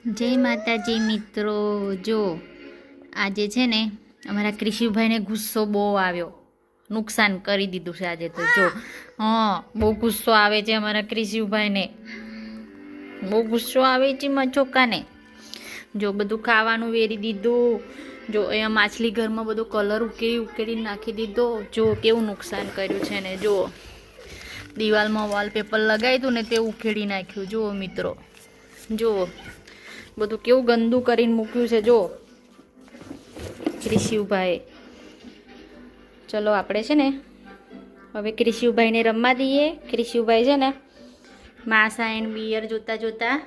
જય માતાજી મિત્રો। જો આજે છે ને અમારા ક્રિશુભાઈને ગુસ્સો બહુ આવ્યો, નુકસાન કરી દીધું છે આજે તો। જો બહુ ગુસ્સો આવે છે અમારા ક્રિશુભાઈને, બહુ ગુસ્સો આવે છે મારા છોકરાને। જો બધું ખાવાનું વેરી દીધું, જો અહીંયા માછલી ઘરમાં બધો કલર ઉકેલી નાખી દીધો। જો કેવું નુકસાન કર્યું છે ને, જો દિવાલમાં વોલપેપર લગાવી હતું ને તે ઉખેડી નાખ્યું। જુઓ મિત્રો, જુઓ બધું કેવું ગંદુ કરીને મૂક્યું છે જો ક્રિશુભાઈ। ચલો આપણે છે ને હવે ક્રિશુભાઈને રમવા દઈએ। ક્રિશુભાઈ છે ને માંસા એન્ડ બિયર જોતા જોતા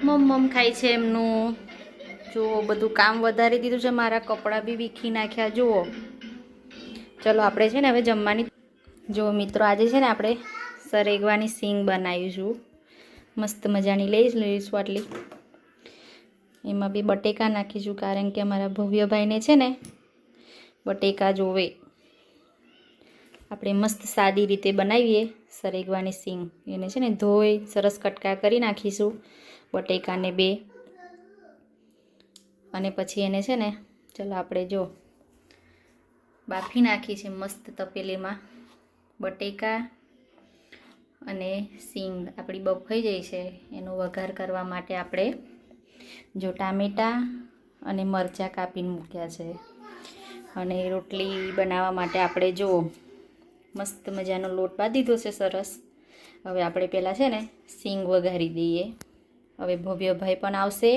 મમ ખાય છે એમનું। જો બધું કામ વધારી દીધું છે, મારા કપડાં બી વીખી નાખ્યા જુઓ। ચલો આપણે છે ને હવે જમવાની। જો મિત્રો આજે છે ને આપણે સરેગવાની સીંગ બનાવીશું, મસ્ત મજાની લઈશું આટલી। એમાં બી બટેકા નાખીશું, કારણ કે અમારા ભવ્યભાઈને છે ને બટેકા જોવે। આપણે મસ્ત સાદી રીતે બનાવીએ સરેગવાની સીંગ। એને છે ને ધોઈ સરસ કટકા કરી નાખીશું બટેકાને બે, અને પછી એને છે ને ચલો આપણે જો બાફી નાખી છે મસ્ત તપેલીમાં બટેકા અને સીંગ આપણી બફાઈ જાય છે। એનો વઘાર કરવા માટે આપણે જો ટામેટાં અને મરચાં કાપીને મૂક્યા છે, અને રોટલી બનાવવા માટે આપણે જો મસ્ત મજાનો લોટ બાંધી દીધો છે સરસ। હવે આપણે પહેલાં છે ને સીંગ વઘારી દઈએ। હવે ભવ્યભાઈ પણ આવશે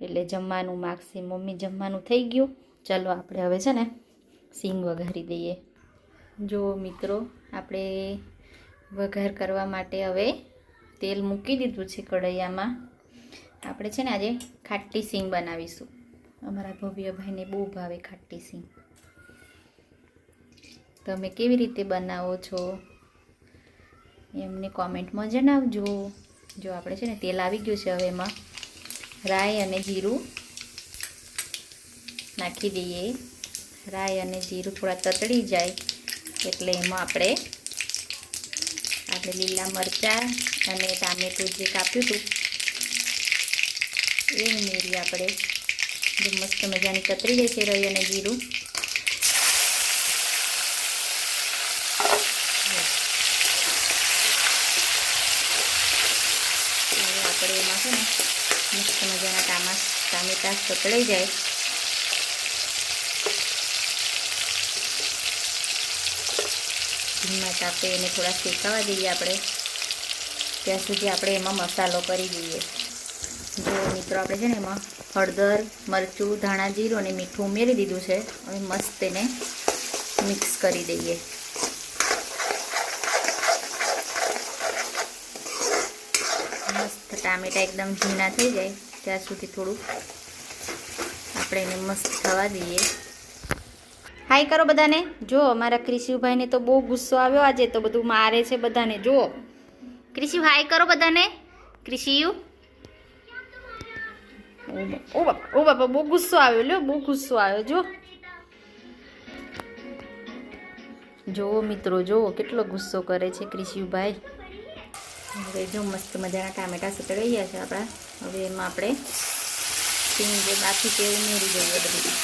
એટલે જમવાનું માગશે, મમ્મી જમવાનું થઈ ગયું, ચલો આપણે હવે છે ને સીંગ વઘારી દઈએ। જો મિત્રો આપણે વઘાર કરવા માટે હવે તેલ મૂકી દીધું છે કઢૈયામાં। આપણે છે ને આજે ખાટી સીંગ બનાવીશું, અમારા ભવ્યભાઈને બહુ ભાવે ખાટી સીંગ। તમે કેવી રીતે બનાવો છો એમને કોમેન્ટમાં જણાવજો। જો આપણે છે ને તેલ આવી ગયું છે, હવે એમાં રાઈ અને જીરું નાખી દઈએ। રાઈ અને જીરું થોડા તતડી જાય એટલે એમાં આપણે લીલા મરચાં અને ટામેટું જે કાપ્યું હતું એ ઉમેરીએ આપણે। જે મસ્ત મજાની તતરી જાય છે રાઈ અને જીરું। હવે આપણે એમાં છે ને મસ્ત મજાના ટામેટાં તતળાઈ જાય ધીમા તાપે એને થોડા શેકાવા દઈએ આપણે, ત્યાં સુધી આપણે એમાં મસાલો કરી દઈએ। જો મિત્રો આપણે છે ને એમાં હળદર, મરચું, ધાણા જીરું અને મીઠું ઉમેરી દીધું છે। હવે મસ્ત એને મિક્સ કરી દઈએ। મસ્ત ટામેટાં એકદમ ઝીણા થઈ જાય ત્યાં સુધી થોડું આપણે એને મસ્ત થવા દઈએ। હાય કરો બધાને। જો અમારા ક્રિશુભાઈને તો બહુ ગુસ્સો આવ્યો આજે, તો બધું મારે છે બધાને। જુઓ ક્રિશુ હાય કરો બધાને। ક્રિશિયુ ઓ બાપા બહુ ગુસ્સો આવ્યો, લ્યો બહુ ગુસ્સો આવ્યો। જો મિત્રો જુઓ કેટલો ગુસ્સો કરે છે ક્રિશુભાઈ। હવે જો મસ્ત મજાના ટામેટાં સતળાઈ ગયા છે આપણા। હવે એમાં આપણે સીંગ જે બાકી તે ઉમેરી દઈએ બધી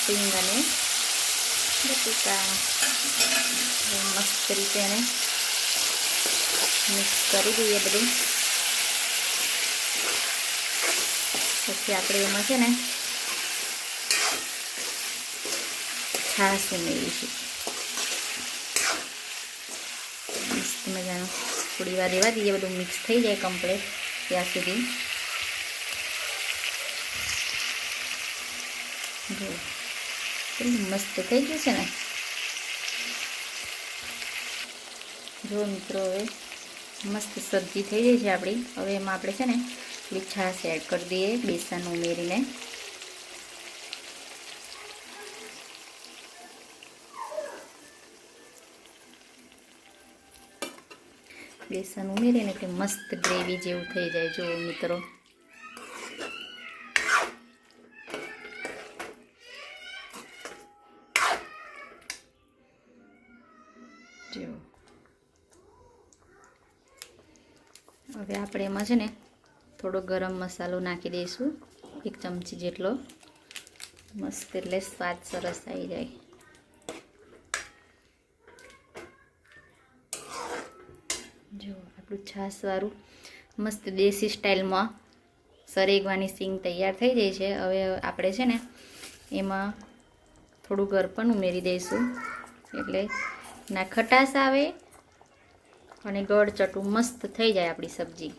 સીંગ અને બટેકા। મસ્ત રીતે એને મિક્સ કરી દઈએ બધું। પછી આપણે એમાં છે ને છાશ ઉમેરીશું મસ્ત મજાનું। થોડી વાર રહેવા દઈએ બધું મિક્સ થઈ જાય કમ્પ્લીટ ત્યાં સુધી। જો કેટલું મસ્ત થઈ ગયું છે ને। જો મિત્રો હવે મસ્ત સબ્જી થઈ ગઈ છે આપણી। હવે એમાં આપણે છે ને થોડી છાશ એડ કરી દઈએ બેસન ઉમેરીને। બેસન ઉમેરીને એટલે મસ્ત ગ્રેવી જેવું થઈ જાય। જો મિત્રો જો હવે આપણે એમાં છે ને થોડો ગરમ મસાલો નાખી દઈશું, 1 ચમચી જેટલો, મસ્ત એટલે સ્વાદ સરસ આવી જાય. જો આપણું છાશવાળું મસ્ત દેશી સ્ટાઇલમાં સરેગવાની સિંગ તૈયાર થઈ જાય છે. હવે આપણે છે ને એમાં થોડું ગળપણ ઉમેરી દઈશું, એટલે ના ખટાશ આવે અને ગળ ચટું મસ્ત થઈ જાય આપણી સબ્જી.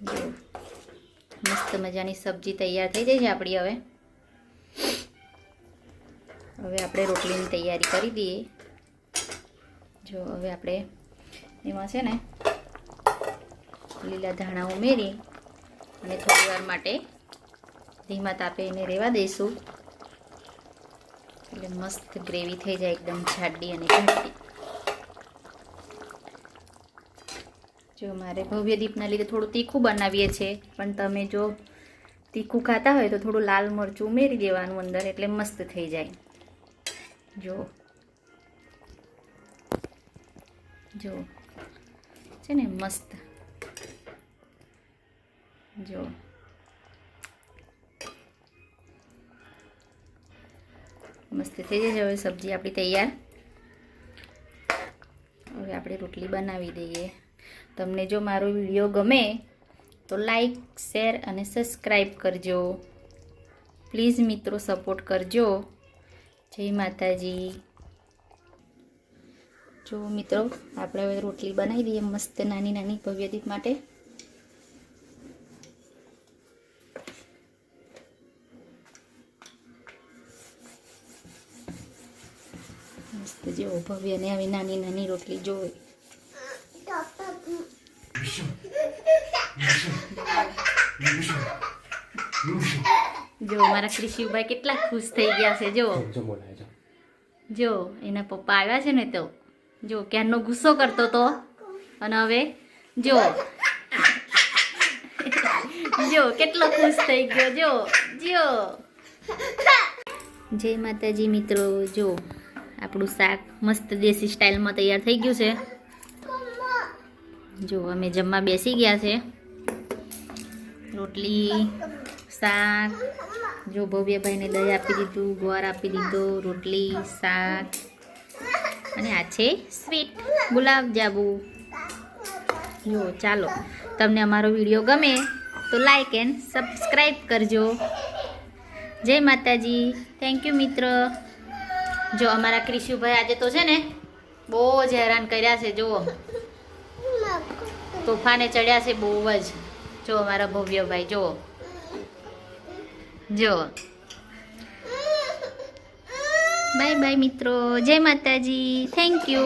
જો મસ્ત મજાની સબ્જી તૈયાર થઈ જાય છે આપણી. હવે આપણે રોટલીની તૈયારી કરી દઈએ. જો હવે આપણે એમાં છે ને લીલા ધાણા ઉમેરી અને થોડી વાર માટે ધીમા તાપે એને રહેવા દઈશું, એટલે મસ્ત ગ્રેવી થઈ જાય, એકદમ જાડી અને ઘાટી. જો મારે ભવ્ય દીપના લીધે થોડું તીખું બનાવીએ છીએ, પણ તમે જો તીખું ખાતા હોય તો થોડું લાલ મરચું ઉમેરી દેવાનું અંદર, એટલે મસ્ત થઈ જાય. જો છે ને મસ્ત. જો મસ્ત થઈ જાય. હવે સબ્જી આપણી તૈયાર. હવે આપણે રોટલી બનાવી દઈએ. તમને જો મારો વિડીયો ગમે તો લાઈક, શેર અને સબસ્ક્રાઈબ કરજો. પ્લીઝ મિત્રો સપોર્ટ કરજો. જય માતાજી. જો મિત્રો આપણે હવે રોટલી બનાવી દઈએ મસ્ત નાની નાની ભવ્યદીપ માટે. મસ્ત જો ભવ્યને આવી નાની નાની રોટલી જોઈ. જો મારા ક્રિશિવભાઈ કેટલા ખુશ થઈ ગયા છે. જો એના પપ્પા આવ્યા છે ને તો જો ક્યારનો ગુસ્સો કરતો તો, અને હવે જો કેટલો ખુશ થઈ ગયો. જો જય માતાજી મિત્રો. જો આપણું શાક મસ્ત દેશી સ્ટાઇલમાં તૈયાર થઈ ગયું છે. જો અમે જમવા બેસી ગયા છે. રોટલી, શાક, જો ભવ્યભાઈને દહીં આપી દીધું, ગોળ આપી દીધો, રોટલી, શાક, અને આ છે સ્વીટ ગુલાબ જાંબુ. જો ચાલો, તમને અમારો વિડીયો ગમે તો લાઈક એન્ડ સબસ્ક્રાઈબ કરજો. જય માતાજી. થેન્ક યુ મિત્ર. જો અમારા ક્રિશુભાઈ આજે તો છે ને બહુ જ હેરાન કર્યા છે. જુઓ તોફાને ચડ્યા છે બહુ જ. જો અમારા ભવ્યભાઈ જો બાય બાય મિત્રો. જય માતાજી. Thank you.